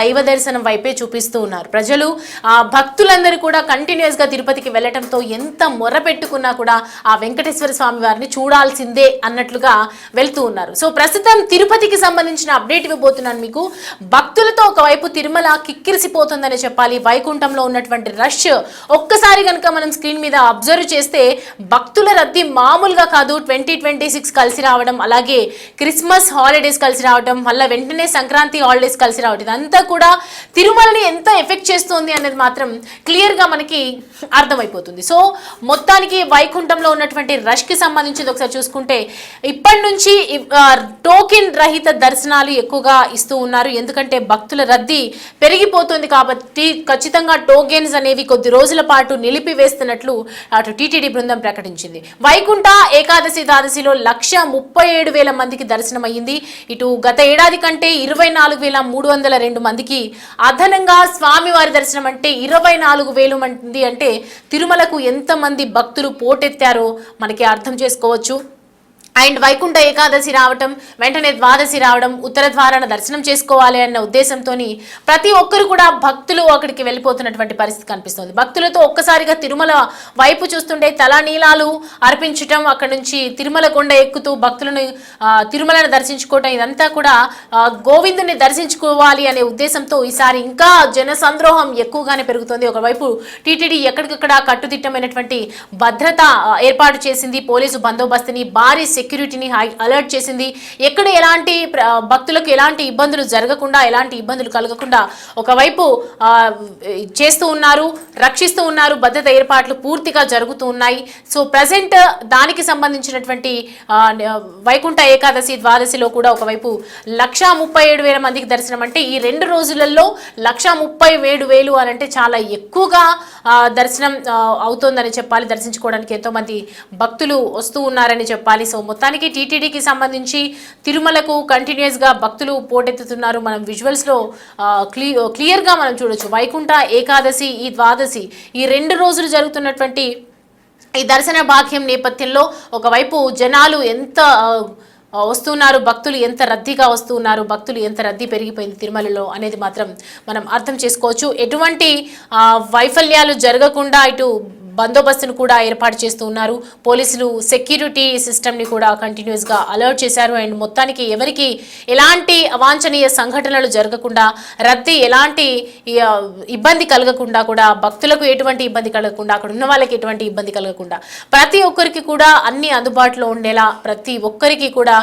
దైవ దర్శనం వైపే చూపిస్తూ ఉన్నారు. ప్రజలు భక్తులందరూ కూడా కంటిన్యూస్ గా తిరుపతికి వెళ్లడంతో ఎంత మొర పెట్టుకున్నా కూడా ఆ వెంకటేశ్వర స్వామి వారిని చూడాల్సిందే అన్నట్లుగా వెళ్తూ ఉన్నారు. సో ప్రస్తుతం తిరుపతికి సంబంధించిన అప్డేట్ ఇవ్వబోతున్నాను మీకు. భక్తులతో ఒకవైపు తిరుమల కిక్కిరిసిపోతుందని చెప్పాలి. వైకుంఠంలో ఉన్నటువంటి రష్ ఒక్కసారి కనుక మనం స్క్రీన్ మీద అబ్జర్వ్ చేస్తే భక్తుల రద్దీ మామూలుగా కాదు. 2026 కలిసి రావడం, అలాగే క్రిస్మస్ హాలిడేస్ కలిసి రావడం, మళ్ళీ వెంటనే సంక్రాంతి హాలిడేస్ కలిసి రావడం, ఇదంతా కూడా తిరుమలని ఎంత ఎఫెక్ట్ చేస్తుంది అనేది మాత్రం క్లియర్ గా మనకి అర్థమైపోతుంది. సో మొత్తానికి వైకుంఠంలో ఉన్నటువంటి రష్ కి సంబంధించి ఒకసారి చూసుకుంటే ఇప్పటి నుంచి టోకెన్ రహిత దర్శనాలు ఎక్కువగా ఇస్తూ ఉన్నారు. ఎందుకంటే భక్తుల రద్దీ పెరిగిపోతుంది కాబట్టి ఖచ్చితంగా టోకెన్స్ అనేవి కొద్ది రోజుల పాటు నిలిపివేస్తున్నట్లు అటు టీటీడీ బృందం ప్రకటించింది. వైకుంఠ ఏకాదశి ద్వాదశిలో 137,000 మందికి దర్శనం అయ్యింది. ఇటు గత ఏడాది కంటే 24,302 మందికి అదనంగా స్వామివారి దర్శనం అంటే 24,000 మంది అంటే తిరుమలకు ఎంతమంది భక్తులు పోటెత్తారో మనకి అర్థం చేసుకోవచ్చు. అండ్ వైకుంఠ ఏకాదశి రావటం, వెంటనే ద్వాదశి రావడం, ఉత్తర ద్వారాన దర్శనం చేసుకోవాలి అన్న ఉద్దేశంతో ప్రతి ఒక్కరు కూడా భక్తులు అక్కడికి వెళ్ళిపోతున్నటువంటి పరిస్థితి కనిపిస్తుంది. భక్తులతో ఒక్కసారిగా తిరుమల వైపు చూస్తుంటే తలనీలాలు అర్పించటం, అక్కడి నుంచి తిరుమల కొండ ఎక్కుతూ భక్తులను తిరుమలను దర్శించుకోవటం, ఇదంతా కూడా గోవిందుని దర్శించుకోవాలి అనే ఉద్దేశంతో ఈసారి ఇంకా జన సంద్రోహం ఎక్కువగానే పెరుగుతుంది. ఒకవైపు టీటీడీ ఎక్కడికక్కడ కట్టుదిట్టమైనటువంటి భద్రత ఏర్పాటు చేసింది. పోలీసు బందోబస్తుని, భారీ సెక్యూరిటీని అలర్ట్ చేసింది. ఎక్కడ ఎలాంటి భక్తులకు ఎలాంటి ఇబ్బందులు జరగకుండా, ఎలాంటి ఇబ్బందులు కలగకుండా ఒకవైపు చేస్తూ ఉన్నారు, రక్షిస్తూ ఉన్నారు. భద్రత ఏర్పాట్లు పూర్తిగా జరుగుతూ ఉన్నాయి. సో ప్రజెంట్ దానికి సంబంధించినటువంటి వైకుంఠ ఏకాదశి ద్వాదశిలో కూడా ఒకవైపు 137,000 మందికి దర్శనం అంటే ఈ 2 రోజులలో 137,000 అని అంటే చాలా ఎక్కువగా దర్శనం అవుతోందని చెప్పాలి. దర్శించుకోవడానికి ఎంతో మంది భక్తులు వస్తూ ఉన్నారని చెప్పాలి. సో మొత్తానికి టీటీడీకి సంబంధించి తిరుమలకు కంటిన్యూస్ గా భక్తులు పోటెత్తుతున్నారు. మనం విజువల్స్ లో క్లియర్ గా మనం చూడొచ్చు. వైకుంఠ ఏకాదశి, ఈ ద్వాదశి, ఈ 2 రోజులు జరుగుతున్నటువంటి ఈ దర్శన భాగ్యం నేపథ్యంలో ఒకవైపు జనాలు ఎంత వస్తున్నారు, భక్తులు ఎంత రద్దీగా వస్తున్నారు, భక్తులు ఎంత రద్దీ పెరిగిపోయింది తిరుమలలో అనేది మాత్రం మనం అర్థం చేసుకోవచ్చు. ఎటువంటి వైఫల్యాలు జరగకుండా ఇటు బందోబస్తును కూడా ఏర్పాటు చేస్తూ ఉన్నారు. పోలీసులు సెక్యూరిటీ సిస్టమ్ని కూడా కంటిన్యూస్గా అలర్ట్ చేశారు. అండ్ మొత్తానికి ఎవరికి ఎలాంటి అవాంఛనీయ సంఘటనలు జరగకుండా, రద్దీ ఎలాంటి ఇబ్బంది కలగకుండా కూడా, భక్తులకు ఎటువంటి ఇబ్బంది కలగకుండా, అక్కడ ఉన్న వాళ్ళకి ఎటువంటి ఇబ్బంది కలగకుండా ప్రతి ఒక్కరికి కూడా అన్ని అందుబాటులో ఉండేలా, ప్రతి ఒక్కరికి కూడా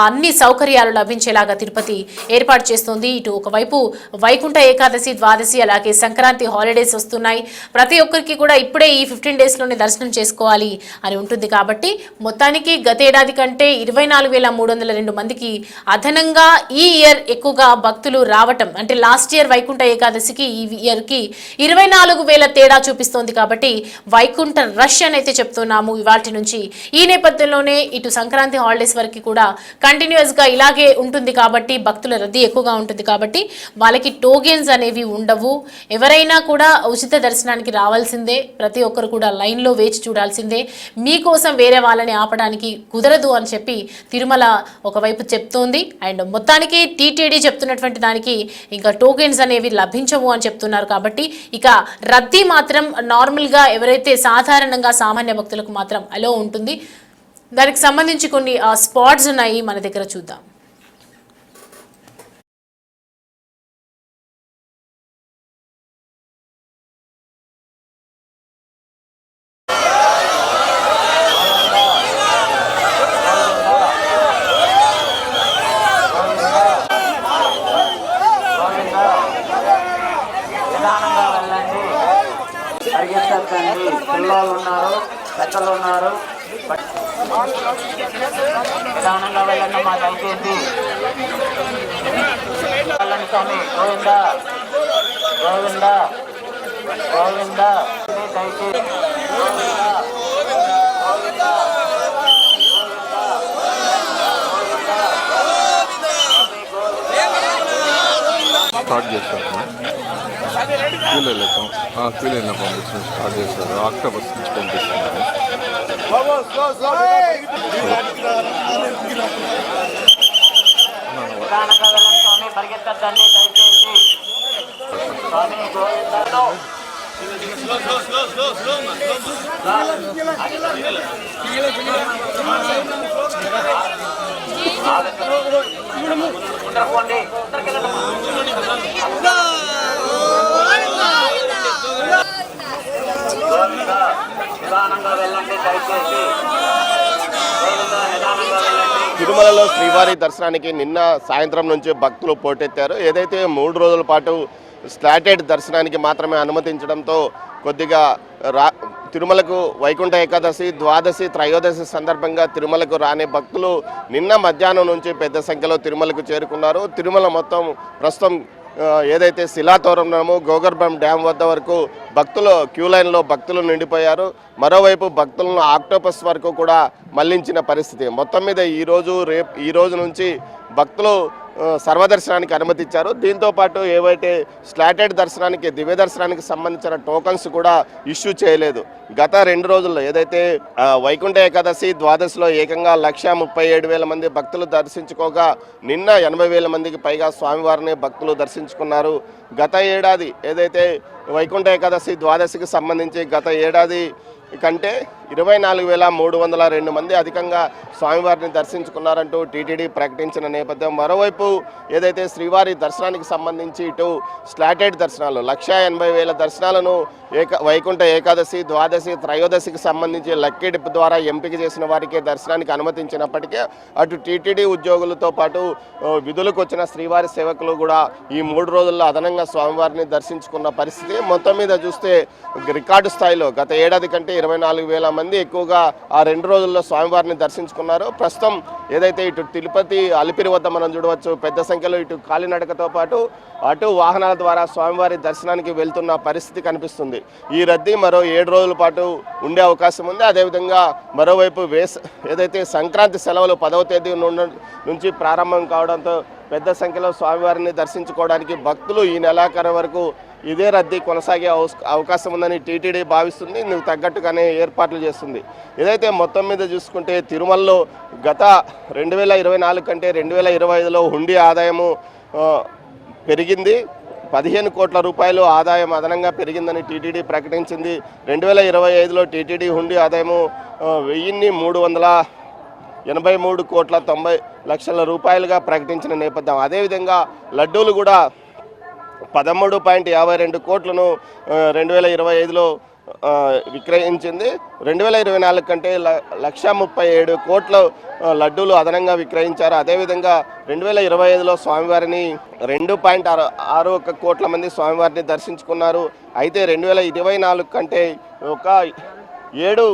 అన్ని సౌకర్యాలు లభించేలాగా తిరుపతి ఏర్పాటు చేస్తుంది. ఇటు ఒకవైపు వైకుంఠ ఏకాదశి, ద్వాదశి, అలాగే సంక్రాంతి హాలిడేస్ వస్తున్నాయి. ప్రతి ఒక్కరికి కూడా ఇప్పుడే ఈ 15 డేస్లోనే దర్శనం చేసుకోవాలి అని ఉంటుంది. కాబట్టి మొత్తానికి గతేడాది కంటే 24,302 మందికి అదనంగా ఈ ఇయర్ ఎక్కువగా భక్తులు రావటం అంటే లాస్ట్ ఇయర్ వైకుంఠ ఏకాదశికి ఈ ఇయర్కి 24,000 తేడా చూపిస్తోంది. కాబట్టి వైకుంఠ రష్ అని అయితే చెప్తున్నాము ఇవాటి నుంచి. ఈ నేపథ్యంలోనే ఇటు సంక్రాంతి హాలిడేస్ వరకు కూడా కంటిన్యూస్గా ఇలాగే ఉంటుంది. కాబట్టి భక్తుల రద్దీ ఎక్కువగా ఉంటుంది. కాబట్టి వాళ్ళకి టోకెన్స్ అనేవి ఉండవు. ఎవరైనా కూడా ఉచిత దర్శనానికి రావాల్సిందే. ప్రతి ఒక్కరు కూడా లైన్లో వేచి చూడాల్సిందే. మీకోసం వేరే వాళ్ళని ఆపడానికి కుదరదు అని చెప్పి తిరుమల ఒకవైపు చెప్తోంది. అండ్ మొత్తానికి టీటీడీ చెప్తున్నటువంటి దానికి ఇంకా టోకెన్స్ అనేవి లభించవు అని చెప్తున్నారు. కాబట్టి ఇక రద్దీ మాత్రం నార్మల్గా ఎవరైతే సాధారణంగా సామాన్య భక్తులకు మాత్రం అలో ఉంటుంది. దానికి సంబంధించి కొన్ని స్పాట్స్ ఉన్నాయి మన దగ్గర, చూద్దాం. పిల్లలు ఉన్నారు, పెద్దలు ఉన్నారు. నిదానంగా వెళ్ళండి మా దయచేసి. వెళ్ళండి స్వామి. గోవిందా గోవిందా గోవిందా దయచేసి. స్టార్ట్ చేస్తారు క్యూలైనా పంపించడం స్టార్ట్ చేస్తారు. ఆక్టోబస్ నుంచి పంపిస్తున్నారు. పరిగెత్తద్దండి దయచేసి. స్వామి గోవిందను ఉండకండి గోవింద నిదానంగా వెళ్ళండి దయచేసి గోవింద నిదానంగా వెళ్ళండి. తిరుమలలో శ్రీవారి దర్శనానికి నిన్న సాయంత్రం నుంచి భక్తులు పోటెత్తారు. ఏదైతే 3 రోజుల పాటు స్లాటెడ్ దర్శనానికి మాత్రమే అనుమతించడంతో కొద్దిగా తిరుమలకు వైకుంఠ ఏకాదశి, ద్వాదశి, త్రయోదశి సందర్భంగా తిరుమలకు రాని భక్తులు నిన్న మధ్యాహ్నం నుంచి పెద్ద సంఖ్యలో తిరుమలకు చేరుకున్నారు. తిరుమల మొత్తం ప్రస్తుతం ఏదైతే శిలాతోరణము గోగర్భం డ్యామ్ వద్ద వరకు భక్తులు క్యూ లైన్లో భక్తులు నిండిపోయారు. మరోవైపు భక్తులను ఆక్టోపస్ వరకు కూడా మళ్లించిన పరిస్థితి. మొత్తం మీద ఈ రోజు నుంచి భక్తులు సర్వదర్శనానికి అనుమతి ఇచ్చారు. దీంతోపాటు ఏవైతే స్లాటెడ్ దర్శనానికి, దివ్య దర్శనానికి సంబంధించిన టోకన్స్ కూడా ఇష్యూ చేయలేదు. గత 2 రోజుల్లో ఏదైతే వైకుంఠ ఏకాదశి, ద్వాదశిలో ఏకంగా 137,000 మంది భక్తులు దర్శించుకోగా నిన్న 80,000 మందికి పైగా స్వామివారిని భక్తులు దర్శించుకున్నారు. గత ఏడాది ఏదైతే వైకుంఠ ఏకాదశి, ద్వాదశికి సంబంధించి గత ఏడాది కంటే 24,302 మంది అధికంగా స్వామివారిని దర్శించుకున్నారంటూ టీటీడీ ప్రకటించిన నేపథ్యం. మరోవైపు ఏదైతే శ్రీవారి దర్శనానికి సంబంధించి ఇటు స్లాటెడ్ దర్శనాలు 1,80,000 దర్శనాలను వైకుంఠ ఏకాదశి, ద్వాదశి, త్రయోదశికి సంబంధించి లక్కీ డిప్ ద్వారా ఎంపిక చేసిన వారికి దర్శనానికి అనుమతించినప్పటికీ అటు టీటీడీ ఉద్యోగులతో పాటు విధులకు వచ్చిన శ్రీవారి సేవకులు కూడా ఈ 3 రోజుల్లో అదనంగా స్వామివారిని దర్శించుకున్న పరిస్థితి. మొత్తం మీద చూస్తే రికార్డు స్థాయిలో గత ఏడాది కంటే 24,000 మంది ఎక్కువగా ఆ 2 రోజుల్లో స్వామివారిని దర్శించుకున్నారు. ప్రస్తుతం ఏదైతే ఇటు తిరుపతి అలిపిరి వద్ద మనం చూడవచ్చు పెద్ద సంఖ్యలో ఇటు కాలినడకతో పాటు అటు వాహనాల ద్వారా స్వామివారి దర్శనానికి వెళ్తున్న పరిస్థితి కనిపిస్తుంది. ఈ రద్దీ మరో 7 రోజుల పాటు ఉండే అవకాశం ఉంది. అదేవిధంగా మరోవైపు ఏదైతే సంక్రాంతి సెలవులు 10వ తేదీ నుంచి ప్రారంభం కావడంతో పెద్ద సంఖ్యలో స్వామివారిని దర్శించుకోవడానికి భక్తులు ఈ నెలాఖరు వరకు ఇదే రద్దీ కొనసాగే అవకాశం ఉందని టీటీడీ భావిస్తుంది. ఇందుకు తగ్గట్టుగానే ఏర్పాట్లు చేస్తుంది. ఏదైతే మొత్తం మీద చూసుకుంటే తిరుమలలో గత 2024 కంటే 2025లో హుండీ ఆదాయము పెరిగింది. 15 కోట్ల రూపాయలు ఆదాయం అదనంగా పెరిగిందని టీటీడీ ప్రకటించింది. 2025లో టీటీడీ హుండీ ఆదాయము 1,383 కోట్ల 90 లక్షల రూపాయలుగా ప్రకటించిన నేపథ్యం. అదేవిధంగా లడ్డూలు కూడా 13.52 కోట్లను 2025లో విక్రయించింది. 2024 కంటే 1,37 కోట్ల లడ్డూలు అదనంగా విక్రయించారు. అదేవిధంగా 2025లో స్వామివారిని 2.61 కోట్ల మంది స్వామివారిని దర్శించుకున్నారు. అయితే 2024 కంటే ఒక 7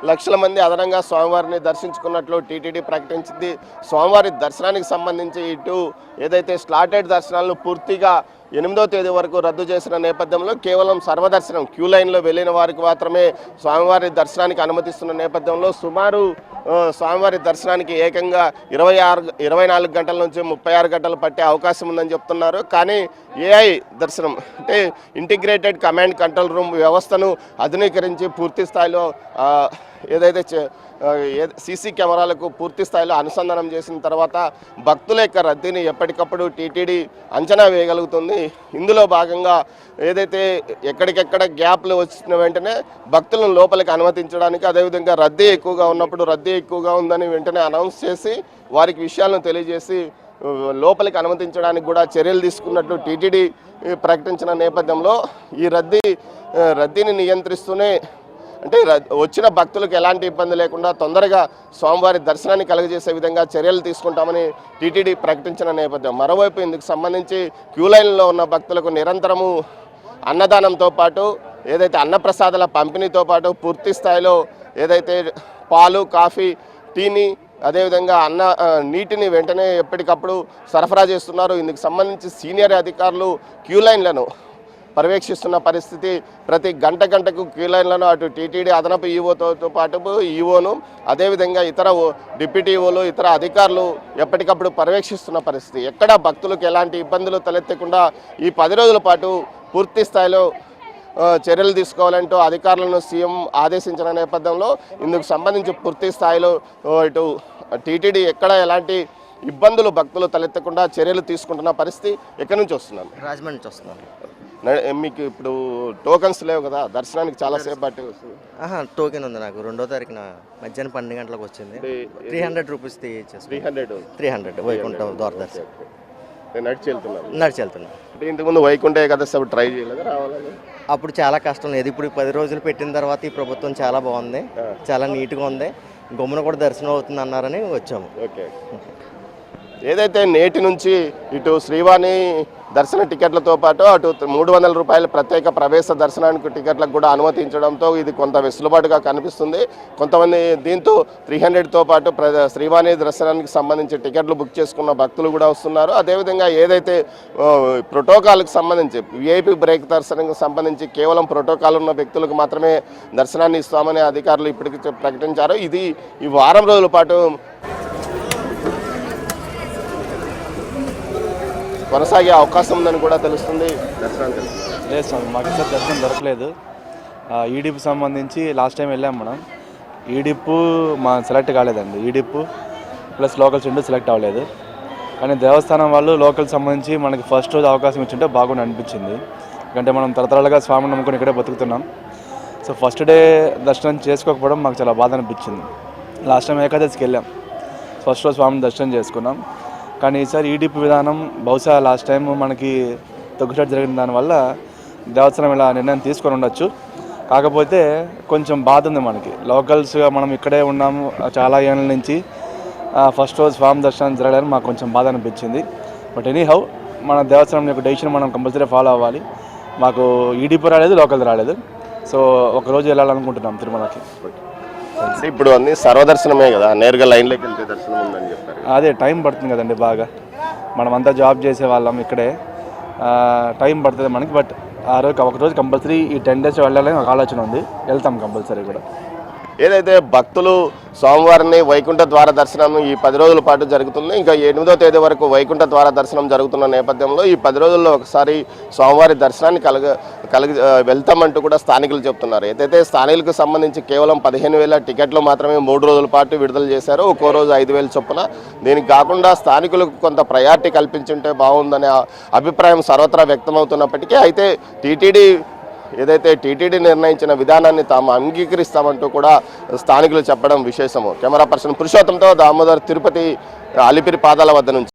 లక్షల మంది అదనంగా స్వామివారిని దర్శించుకున్నట్లు టీటీడీ ప్రకటించింది. స్వామివారి దర్శనానికి సంబంధించి ఇటు ఏదైతే స్లాటెడ్ దర్శనాలను పూర్తిగా 8వ తేదీ వరకు రద్దు చేసిన నేపథ్యంలో కేవలం సర్వదర్శనం క్యూ లైన్లో వెళ్ళిన వారికి మాత్రమే స్వామివారి దర్శనానికి అనుమతిస్తున్న నేపథ్యంలో సుమారు స్వామివారి దర్శనానికి ఏకంగా 24 గంటల నుంచి 36 గంటలు పట్టే అవకాశం ఉందని చెప్తున్నారు. కానీ ఏఐ దర్శనం అంటే ఇంటిగ్రేటెడ్ కమాండ్ కంట్రోల్ రూమ్ వ్యవస్థను ఆధునీకరించి పూర్తి స్థాయిలో ఏదైతే సీసీ కెమెరాలకు పూర్తి స్థాయిలో అనుసంధానం చేసిన తర్వాత భక్తుల యొక్క రద్దీని ఎప్పటికప్పుడు టీటీడీ అంచనా వేయగలుగుతుంది. ఇందులో భాగంగా ఏదైతే ఎక్కడికెక్కడ గ్యాప్లు వచ్చిన వెంటనే భక్తులను లోపలికి అనుమతించడానికి, అదేవిధంగా రద్దీ ఎక్కువగా ఉన్నప్పుడు రద్దీ ఎక్కువగా ఉందని వెంటనే అనౌన్స్ చేసి వారికి విషయాలను తెలియజేసి లోపలికి అనుమతించడానికి కూడా చర్యలు తీసుకున్నట్లు టీటీడీ ప్రకటించిన నేపథ్యంలో ఈ రద్దీని నియంత్రిస్తూనే అంటే వచ్చిన భక్తులకు ఎలాంటి ఇబ్బంది లేకుండా తొందరగా స్వామివారి దర్శనాన్ని కలుగజేసే విధంగా చర్యలు తీసుకుంటామని టీటీడీ ప్రకటించిన నేపథ్యం. మరోవైపు ఇందుకు సంబంధించి క్యూ లైన్లో ఉన్న భక్తులకు నిరంతరము అన్నదానంతో పాటు ఏదైతే అన్నప్రసాదాల పంపిణీతో పాటు పూర్తి స్థాయిలో ఏదైతే పాలు, కాఫీ, టీని అదేవిధంగా నీటిని వెంటనే ఎప్పటికప్పుడు సరఫరా చేస్తున్నారు. ఇందుకు సంబంధించి సీనియర్ అధికారులు క్యూ లైన్లను పర్యవేక్షిస్తున్న పరిస్థితి. ప్రతి గంటకు క్యూ లైన్లను అటు టీటీడీ అదనపు ఈవోతో పాటు ఈవోను అదేవిధంగా ఇతర డిప్యూటీ ఈవోలు, ఇతర అధికారులు ఎప్పటికప్పుడు పర్యవేక్షిస్తున్న పరిస్థితి. ఎక్కడ భక్తులకు ఎలాంటి ఇబ్బందులు తలెత్తకుండా ఈ 10 రోజుల పాటు పూర్తి స్థాయిలో చర్యలు తీసుకోవాలంటూ అధికారులను సీఎం ఆదేశించిన నేపథ్యంలో ఇందుకు సంబంధించి పూర్తి స్థాయిలో ఇటు టీటీడీ ఎక్కడ ఎలాంటి ఇబ్బందులు భక్తులు తలెత్తకుండా చర్యలు తీసుకుంటున్న పరిస్థితి. ఎక్కడి నుంచి వస్తున్నాను? రాజమండ్రి నుంచి వస్తున్నాను. మీకు ఇప్పుడు టోకన్స్ లేవు కదా, దర్శనానికి చాలాసేపు బట్టి వస్తుంది. టోకెన్ ఉంది నాకు. 2వ తారీఖున మధ్యాహ్నం 12 గంటలకు వచ్చింది. 300 రూపీస్ 300 వైకుంఠ ద్వార దర్శనం. నడిచి వెళ్తున్నాను. ఇంతకుముందు వైకుంఠ ఏకాదశి అప్పుడు ట్రై చేయలేదు రావాలని? అప్పుడు చాలా కష్టం లేదు. ఇప్పుడు 10 రోజులు పెట్టిన తర్వాత ఈ ప్రభుత్వం చాలా బాగుంది, చాలా నీట్గా ఉంది. గమ్మున కూడా దర్శనం అవుతుంది అన్నారని వచ్చాము. ఓకే. ఏదైతే నేటి నుంచి ఇటు శ్రీవాణి దర్శన టికెట్లతో పాటు అటు 300 రూపాయల ప్రత్యేక ప్రవేశ దర్శనానికి టికెట్లకు కూడా అనుమతించడంతో ఇది కొంత వెసులుబాటుగా కనిపిస్తుంది. కొంతమంది దీంతో 300తో పాటు శ్రీవాణి దర్శనానికి సంబంధించి టికెట్లు బుక్ చేసుకున్న భక్తులు కూడా వస్తున్నారు. అదేవిధంగా ఏదైతే ప్రోటోకాల్కి సంబంధించి విఐపి బ్రేక్ దర్శనానికి సంబంధించి కేవలం ప్రోటోకాల్ ఉన్న వ్యక్తులకు మాత్రమే దర్శనాన్ని ఇస్తామని అధికారులు ఇప్పటికీ ప్రకటించారు. ఇది ఈ వారం రోజుల పాటు కొనసాగే అవకాశం ఉందని కూడా తెలుస్తుంది. దర్శనం లేదు స్వామి, మాకు ఈసారి దర్శనం దొరకలేదు. ఈడిప్ సంబంధించి లాస్ట్ టైం వెళ్ళాం మనం. ఈడిప్ మా సెలెక్ట్ కాలేదండి. ఈడిప్ ప్లస్ లోకల్స్ 2 సెలెక్ట్ అవ్వలేదు. కానీ దేవస్థానం వాళ్ళు లోకల్ సంబంధించి మనకి ఫస్ట్ రోజు అవకాశం ఇచ్చింటే బాగుండి అనిపించింది. ఎందుకంటే మనం తరతరాలుగా స్వామిని నమ్ముకొని ఇక్కడే బతుకుతున్నాం. సో ఫస్ట్ డే దర్శనం చేసుకోకపోవడం మాకు చాలా బాధ అనిపించింది. లాస్ట్ టైం ఏకాదశికి వెళ్ళాం, ఫస్ట్ రోజు స్వామిని దర్శనం చేసుకున్నాం. కానీ ఈసారి ఈడిప్ విధానం బహుశా లాస్ట్ టైం మనకి తగ్గుచాటు జరిగిన దానివల్ల దేవస్థానం ఇలా నిర్ణయం తీసుకొని ఉండొచ్చు. కాకపోతే కొంచెం బాధ ఉంది మనకి. లోకల్స్గా మనం ఇక్కడే ఉన్నాము చాలా ఏళ్ళ నుంచి. ఫస్ట్ రోజు స్వామి దర్శనం జరగలేదని మాకు కొంచెం బాధ అనిపించింది. బట్ ఎనీహౌ మన దేవస్థానం యొక్క డెసిషన్ మనం కంపల్సరీ ఫాలో అవ్వాలి. మాకు ఈడిప్ రాలేదు, లోకల్ రాలేదు. సో ఒకరోజు వెళ్ళాలనుకుంటున్నాం తిరుమలకి. ఇప్పుడు అన్ని సర్వదర్శనమే కదా, నేరుగా లైన్లోకి వెళ్తే దర్శనం ఉందని చెప్పారు. అదే టైం పడుతుంది కదండి బాగా. మనమంతా జాబ్ చేసే వాళ్ళం ఇక్కడే, టైం పడుతుంది మనకి. బట్ ఒకరోజు కంపల్సరీ ఈ 10 days వెళ్ళాలని ఒక ఆలోచన ఉంది. వెళ్తాం కంపల్సరీ కూడా. ఏదైతే భక్తులు స్వామివారిని వైకుంఠ ద్వార దర్శనం ఈ 10 రోజుల పాటు జరుగుతుంది. ఇంకా 8వ తేదీ వరకు వైకుంఠ ద్వార దర్శనం జరుగుతున్న నేపథ్యంలో ఈ 10 రోజుల్లో ఒకసారి స్వామివారి దర్శనాన్ని వెళ్తామంటూ కూడా స్థానికులు చెప్తున్నారు. ఏదైతే స్థానికులకు సంబంధించి కేవలం 15,000 టికెట్లు మాత్రమే 3 రోజుల పాటు విడుదల చేశారు, ఒక్కో రోజు 5,000 చొప్పున. దీనికి కాకుండా స్థానికులకు కొంత ప్రయారిటీ కల్పించుంటే బాగుందనే అభిప్రాయం సర్వత్రా వ్యక్తమవుతున్నప్పటికీ అయితే టీటీడీ నిర్ణయించిన విధానాన్ని తాము అంగీకరిస్తామంటూ కూడా స్థానికులు చెప్పడం విశేషము. కెమెరా పర్సన్ పురుషోత్తంతో దామోదర్, తిరుపతి అలిపిరి పాదాల వద్ద నుంచి.